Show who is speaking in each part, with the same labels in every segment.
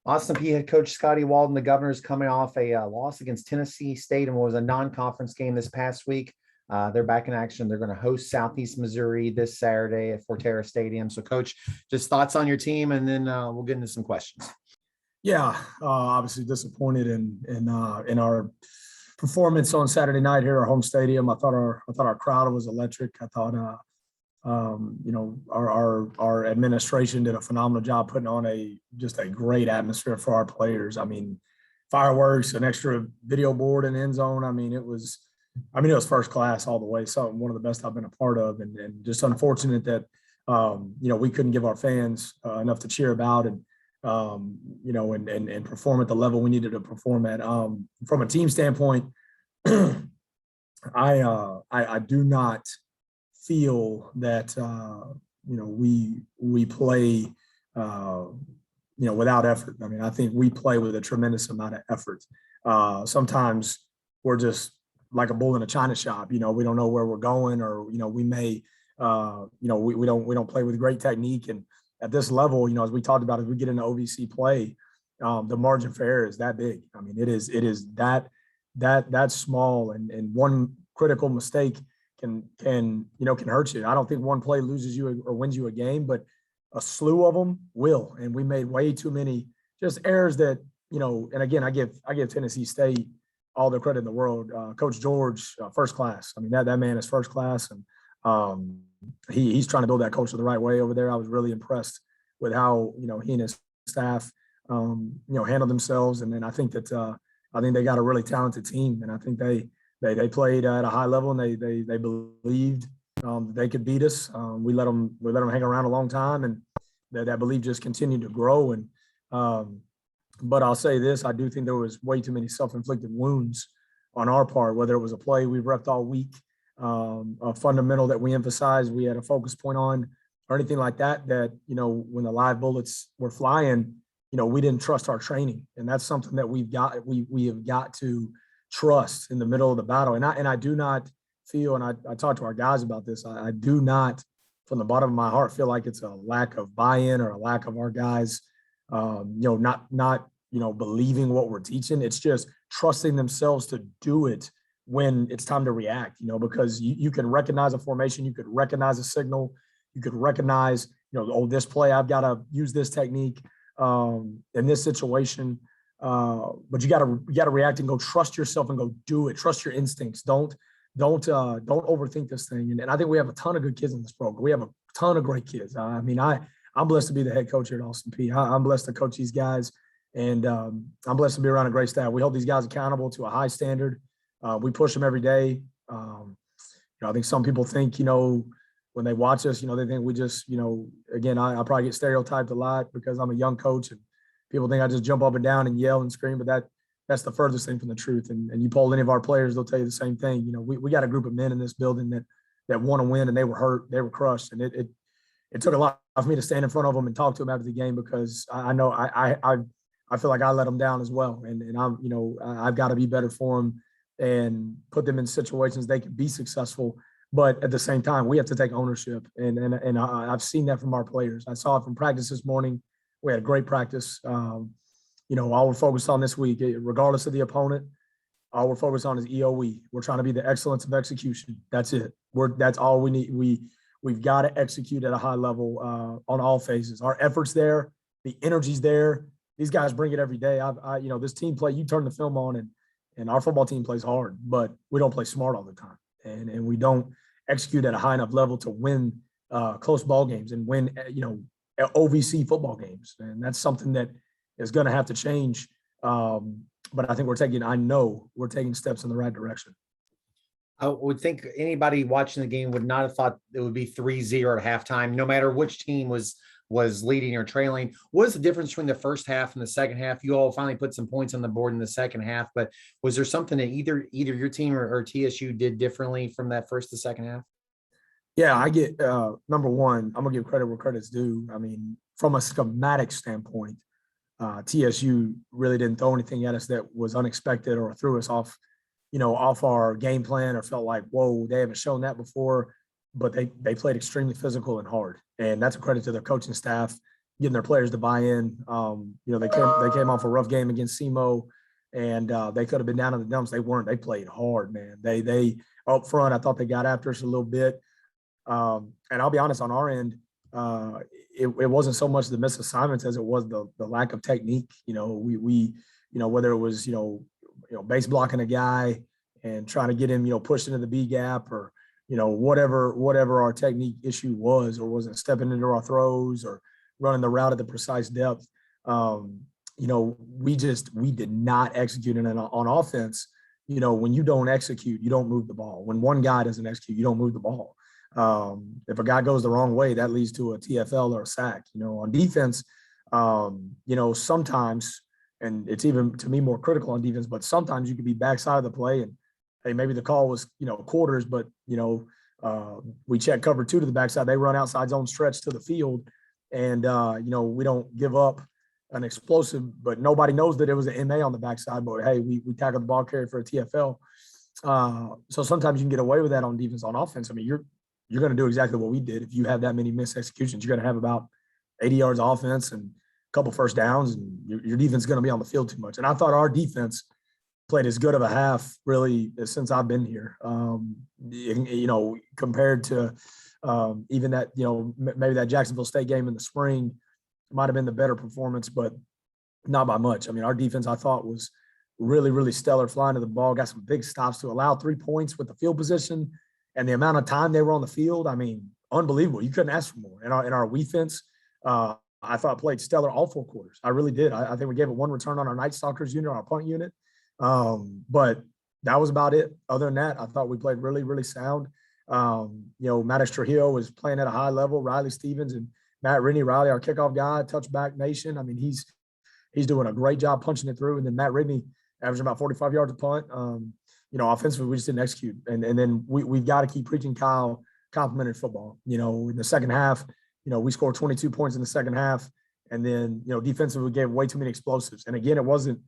Speaker 1: Austin Peay head coach Scotty Walden, the Governors, coming off a loss against Tennessee State and what was a non-conference game this past week. They're back in action. They're going to host Southeast Missouri this Saturday at Forterra Stadium. So, Coach, just thoughts on your team, and then we'll get into some questions.
Speaker 2: Yeah, obviously disappointed in our performance on Saturday night here at our home stadium. I thought our crowd was electric. I thought our administration did a phenomenal job putting on just a great atmosphere for our players. I mean, fireworks, an extra video board in the end zone. It was first class all the way. One of the best I've been a part of, and just unfortunate that we couldn't give our fans enough to cheer about and perform at the level we needed to perform at. From a team standpoint, I do not feel that we play without effort. I think we play with a tremendous amount of effort. Sometimes we're just like a bull in a china shop. We don't know where we're going, or we may we don't play with great technique. And at this level, as we talked about, as we get into OVC play, the margin for error is that big. It is that small, and one critical mistake can hurt you. I don't think one play loses you or wins you a game, but a slew of them will. And we made way too many just errors that, and again, I give Tennessee State all the credit in the world. Coach George, first class. That man is first class. And he's trying to build that culture the right way over there. I was really impressed with how, he and his staff, handled themselves. And then I think they got a really talented team. And I think they played at a high level, and they believed they could beat us. We let them hang around a long time, and that belief just continued to grow. And but I'll say this: I do think there was way too many self-inflicted wounds on our part. Whether it was a play we repped all week, a fundamental that we emphasized, we had a focus point on, or anything like that. That when the live bullets were flying, we didn't trust our training, and that's something that we have got to trust in the middle of the battle. And I do not feel, and I talked to our guys about this, I do not, from the bottom of my heart, feel like it's a lack of buy-in or a lack of our guys, not believing what we're teaching. It's just trusting themselves to do it when it's time to react, because you can recognize a formation, you could recognize a signal, you could recognize, this play, I've got to use this technique in this situation. But you got to react and go trust yourself and go do it. Trust your instincts. Don't overthink this thing. And I think we have a ton of good kids in this program. We have a ton of great kids. I'm blessed to be the head coach here at Austin Peay. I'm blessed to coach these guys, and I'm blessed to be around a great staff. We hold these guys accountable to a high standard. We push them every day. I think some people think, when they watch us, they think we just, again, I probably get stereotyped a lot because I'm a young coach, and people think I just jump up and down and yell and scream, but that's the furthest thing from the truth. And you poll any of our players, they'll tell you the same thing. We got a group of men in this building that want to win, and they were hurt, they were crushed. And it took a lot for me to stand in front of them and talk to them after the game, because I know I feel like I let them down as well. And I'm, I've got to be better for them and put them in situations they can be successful. But at the same time, we have to take ownership. And I've seen that from our players. I saw it from practice this morning. We had a great practice. All we're focused on this week, regardless of the opponent, all we're focused on is EOE. We're trying to be the excellence of execution. That's it. That's all we need. We've got to execute at a high level on all phases. Our effort's there. The energy's there. These guys bring it every day. This team play, you turn the film on, and our football team plays hard, but we don't play smart all the time. And we don't execute at a high enough level to win close ball games and win, OVC football games. And that's something that is going to have to change. But I think I know we're taking steps in the right direction.
Speaker 1: I would think anybody watching the game would not have thought it would be 3-0 at halftime, no matter which team was leading or trailing. What is the difference between the first half and the second half? You all finally put some points on the board in the second half, but was there something that either your team or TSU did differently from that first to second half?
Speaker 2: Yeah, I get number one, I'm gonna give credit where credit's due. From a schematic standpoint, TSU really didn't throw anything at us that was unexpected or threw us off our game plan, or felt like, whoa, they haven't shown that before. But they played extremely physical and hard, and that's a credit to their coaching staff getting their players to buy in. They came off a rough game against SEMO, and they could have been down in the dumps. They weren't. They played hard, man. They up front, I thought they got after us a little bit. And I'll be honest, on our end, it wasn't so much the missed assignments as it was the lack of technique. We whether it was base blocking a guy and trying to get him pushed into the B gap, or whatever our technique issue was, or wasn't stepping into our throws or running the route at the precise depth. We did not execute. And on offense, when you don't execute, you don't move the ball. When one guy doesn't execute, you don't move the ball. If a guy goes the wrong way, that leads to a TFL or a sack. On defense, sometimes, and it's even to me more critical on defense, but sometimes you could be backside of the play and, hey, maybe the call was, quarters, but, we check cover 2 to the backside. They run outside zone stretch to the field. And, we don't give up an explosive, but nobody knows that it was an MA on the backside, but hey, we tackled the ball carrier for a TFL. So sometimes you can get away with that on defense. On offense, I mean, you're going to do exactly what we did. If you have that many missed executions, you're going to have about 80 yards of offense and a couple first downs, and your defense is going to be on the field too much. And I thought our defense played as good of a half really since I've been here. Compared to even that, maybe that Jacksonville State game in the spring might have been the better performance, but not by much. I mean, our defense, I thought, was really, really stellar, flying to the ball, got some big stops to allow 3 points with the field position and the amount of time they were on the field. I mean, unbelievable. You couldn't ask for more. And our defense, I thought, played stellar all 4 quarters. I really did. I think we gave it 1 return on our Night Stalkers unit, our punt unit. But that was about it. Other than that, I thought we played really, really sound. Maddox Trujillo was playing at a high level. Riley Stevens and Matt Riley, our kickoff guy, touchback nation. I mean, he's doing a great job punching it through. And then Matt Ridney averaging about 45 yards a punt. Offensively, we just didn't execute. And then we've got to keep preaching Kyle complimented football. In the second half, we scored 22 points in the second half. And then, defensively, we gave way too many explosives. And again, it wasn't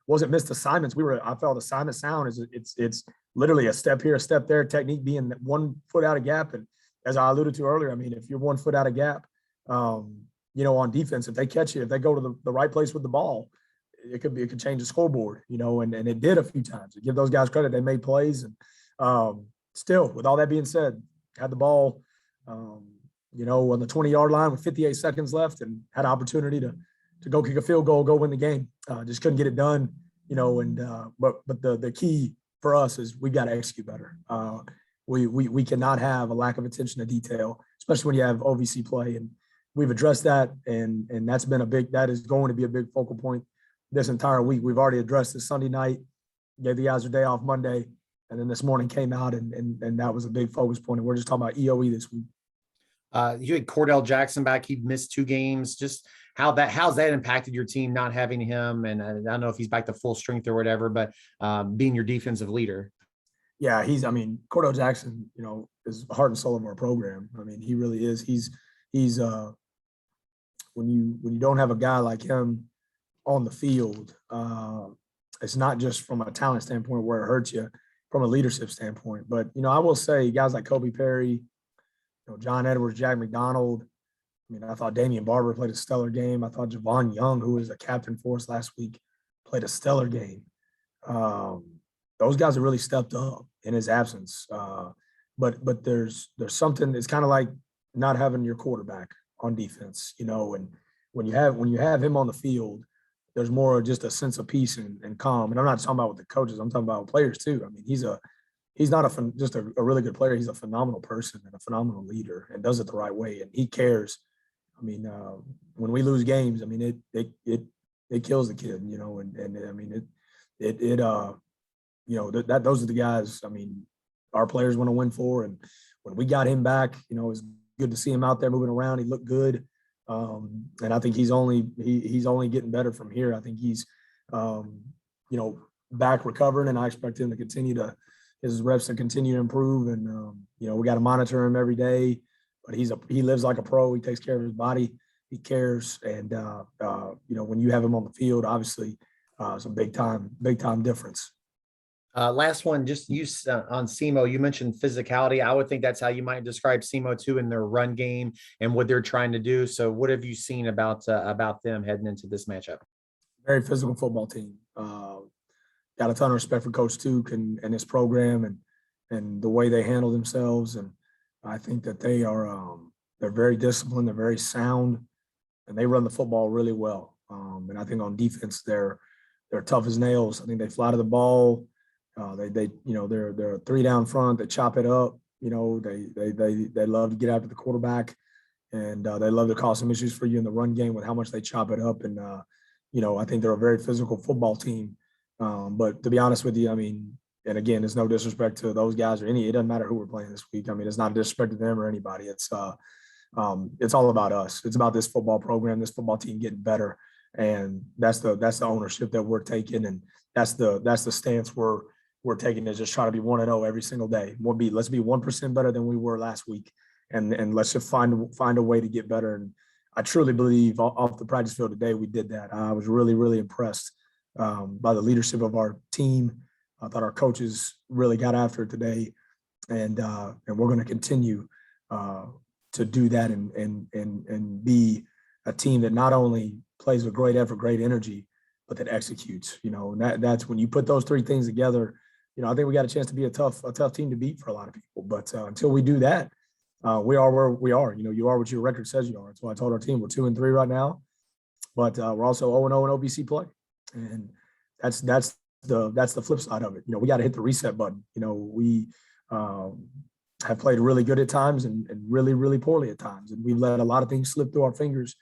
Speaker 2: missed assignments. I felt assignment sound is it's literally a step here, a step there, technique being 1 foot out of gap. And as I alluded to earlier, I mean, if you're 1 foot out of gap, on defense, if they catch you, if they go to the right place with the ball, it could change the scoreboard, and it did a few times. Give those guys credit. They made plays. And still, with all that being said, had the ball, on the 20-yard line with 58 seconds left and had an opportunity to go kick a field goal, go win the game. Just couldn't get it done, but the key for us is we got to execute better. We cannot have a lack of attention to detail, especially when you have OVC play. And we've addressed that. And that is going to be a big focal point this entire week. We've already addressed this Sunday night, gave the guys a day off Monday. And then this morning came out and that was a big focus point. And we're just talking about EOE this week.
Speaker 1: You had Cordell Jackson back. He missed 2 games. Just how's that impacted your team, not having him? And I don't know if he's back to full strength or whatever, but being your defensive leader.
Speaker 2: Yeah, Cordell Jackson, is the heart and soul of our program. I mean, he really is. He's when you don't have a guy like him on the field, it's not just from a talent standpoint where it hurts you, from a leadership standpoint. But, I will say guys like Kobe Perry, John Edwards, Jack McDonald. I mean, I thought Damian Barber played a stellar game. I thought Javon Young, who was a captain for us last week, played a stellar game. Those guys have really stepped up in his absence. But there's something. It's kind of like not having your quarterback on defense, and when you have him on the field, there's more of just a sense of peace and calm. And I'm not talking about with the coaches. I'm talking about players too. I mean, he's not just a really good player. He's a phenomenal person and a phenomenal leader, and does it the right way. And he cares. I mean, when we lose games, I mean, it kills the kid, and I mean, those are the guys, I mean, our players want to win for. And when we got him back, it was good to see him out there moving around. He looked good. And I think he's only getting better from here. I think he's, back recovering, and I expect him to his reps to continue to improve. And, we got to monitor him every day, but he lives like a pro. He takes care of his body. He cares. And, when you have him on the field, obviously, it's a big time difference.
Speaker 1: Last one, just use on SEMO. You mentioned physicality. I would think that's how you might describe SEMO too in their run game and what they're trying to do. So, what have you seen about them heading into this matchup?
Speaker 2: Very physical football team. Got a ton of respect for Coach Duke and his program and the way they handle themselves. And I think that they're very disciplined. They're very sound, and they run the football really well. And I think on defense, they're tough as nails. I think they fly to the ball. They're 3 down front. They chop it up. They love to get after the quarterback, and they love to cause some issues for you in the run game with how much they chop it up. And I think they're a very physical football team. But to be honest with you, I mean, and again, there's no disrespect to those guys or it doesn't matter who we're playing this week. I mean, it's not a disrespect to them or anybody. It's all about us. It's about this football program, this football team getting better. And that's the ownership that we're taking. And that's the stance we're taking, is just try to be 1-0 every single day. Let's be 1% better than we were last week. And let's just find a way to get better. And I truly believe off the practice field today, we did that. I was really, really impressed by the leadership of our team. I thought our coaches really got after it today, and we're going to continue to do that and be a team that not only plays with great effort, great energy, but that executes. And that's when you put those 3 things together. I think we got a chance to be a tough team to beat for a lot of people. But until we do that, we are where we are. You are what your record says you are. That's why I told our team we're 2-3 right now, but we're also 0-0 in OVC play, and that's the flip side of it. We got to hit the reset button. We have played really good at times and really, really poorly at times, and we've let a lot of things slip through our fingers.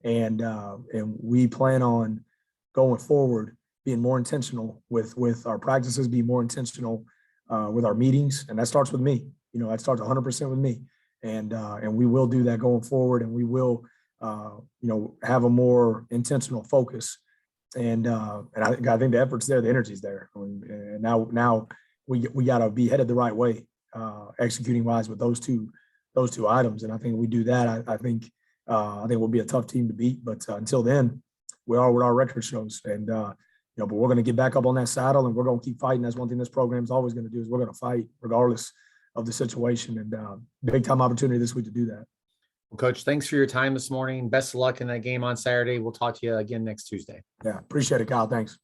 Speaker 2: And we plan on going forward being more intentional with our practices, be more intentional with our meetings, and that starts with me. That starts 100% with me, and we will do that going forward, and we will have a more intentional focus. And I think the effort's there, the energy's there, and now we got to be headed the right way, executing wise with those two items. And I think we do that. I think we'll be a tough team to beat, but until then, we are what our record shows. And but we're going to get back up on that saddle, and we're going to keep fighting. That's one thing this program is always going to do, is we're going to fight regardless of the situation. And big time opportunity this week to do that.
Speaker 1: Well, Coach, thanks for your time this morning. Best of luck in that game on Saturday. We'll talk to you again next Tuesday.
Speaker 2: Yeah, appreciate it, Kyle. Thanks.